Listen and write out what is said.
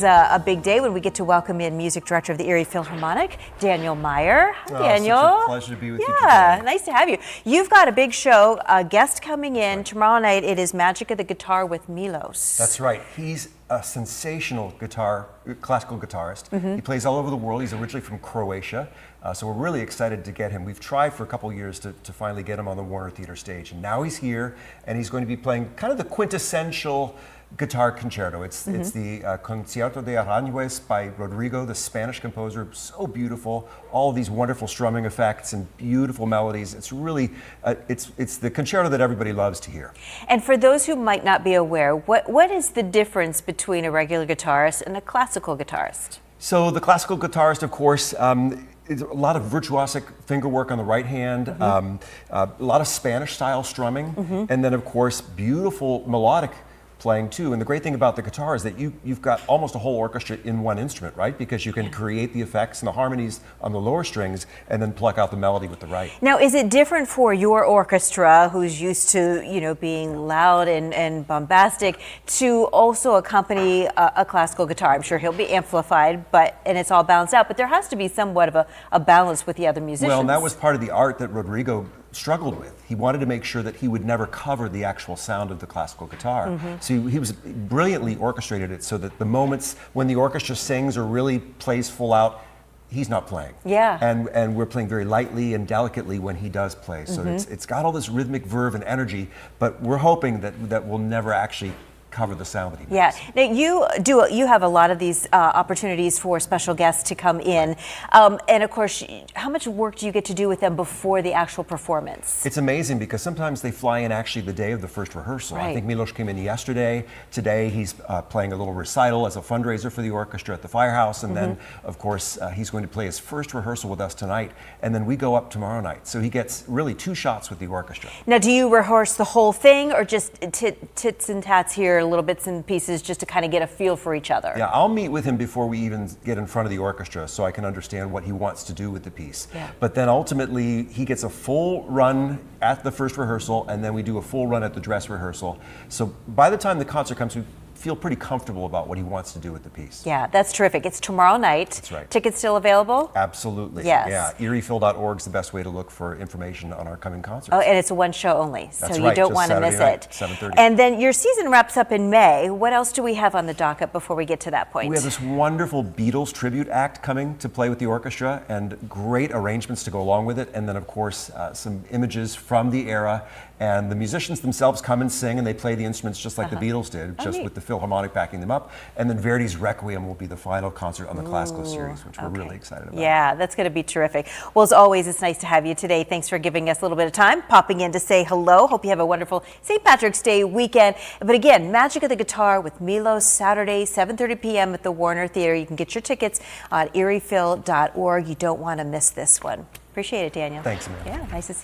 A big day when we get to welcome in music director of the Erie Philharmonic, Daniel Meyer. Hi, Daniel. Such a pleasure to be with you today. Yeah, nice to have you. You've got a big show, a guest coming in tomorrow night. It is Magic of the Guitar with Milos. That's right. He's a sensational classical guitarist. He plays all over the world. He's originally from Croatia, so we're really excited to get him. We've tried for a couple years to finally get him on the Warner Theater stage, and now he's here, and he's going to be playing kind of the quintessential guitar concerto. It's the Concierto de Aranjuez by Rodrigo, the Spanish composer. So beautiful, all of these wonderful strumming effects and beautiful melodies. It's really, it's the concerto that everybody loves to hear. And for those who might not be aware, what is the difference between a regular guitarist and a classical guitarist? So the classical guitarist, of course, is a lot of virtuosic fingerwork on the right hand, a lot of Spanish-style strumming, and then, of course, beautiful melodic playing too. And the great thing about the guitar is that you've got almost a whole orchestra in one instrument, right? Because you can create the effects and the harmonies on the lower strings and then pluck out the melody with the right. Now, is it different for your orchestra, who's used to, being loud and bombastic, to also accompany a classical guitar? I'm sure he'll be amplified, and it's all balanced out, but there has to be somewhat of a balance with the other musicians. Well, and that was part of the art that Rodrigo struggled with. He wanted to make sure that he would never cover the actual sound of the classical guitar. So he was brilliantly orchestrated it so that the moments when the orchestra sings or really plays full out, he's not playing. Yeah. And we're playing very lightly and delicately when he does play. So it's got all this rhythmic verve and energy, but we're hoping that we'll never actually cover the sound that he makes. Yeah. Now you have a lot of these opportunities for special guests to come in, and of course, how much work do you get to do with them before the actual performance? It's amazing because sometimes they fly in actually the day of the first rehearsal. Right. I think Milos came in yesterday. Today he's playing a little recital as a fundraiser for the orchestra at the Firehouse, and then of course he's going to play his first rehearsal with us tonight, and then we go up tomorrow night. So he gets really 2 shots with the orchestra. Now, do you rehearse the whole thing, or just tits and tats here, little bits and pieces, just to kind of get a feel for each other? Yeah, I'll meet with him before we even get in front of the orchestra so I can understand what he wants to do with the piece. Yeah. But then ultimately he gets a full run at the first rehearsal, and then we do a full run at the dress rehearsal. So by the time the concert comes, we feel pretty comfortable about what he wants to do with the piece. Yeah, that's terrific. It's tomorrow night. That's right. Tickets still available? Absolutely. Yes. Yeah, EriePhil.org is the best way to look for information on our coming concerts. Oh, and it's a one show only, so That's you right, don't just want to miss Saturday night, it. 7:30. And then your season wraps up in May. What else do we have on the docket before we get to that point? We have this wonderful Beatles tribute act coming to play with the orchestra, and great arrangements to go along with it. And then, of course, some images from the era. And the musicians themselves come and sing, and they play the instruments just like the Beatles did, just with the Philharmonic backing them up. And then Verdi's Requiem will be the final concert on the classical series, which we're really excited about. Yeah, that's going to be terrific. Well, as always, it's nice to have you today. Thanks for giving us a little bit of time, popping in to say hello. Hope you have a wonderful St. Patrick's Day weekend. But again, Magic of the Guitar with Milos, Saturday, 7:30 p.m. at the Warner Theater. You can get your tickets on EriePhil.org. You don't want to miss this one. Appreciate it, Daniel. Thanks, Amanda. Yeah, nice to see you.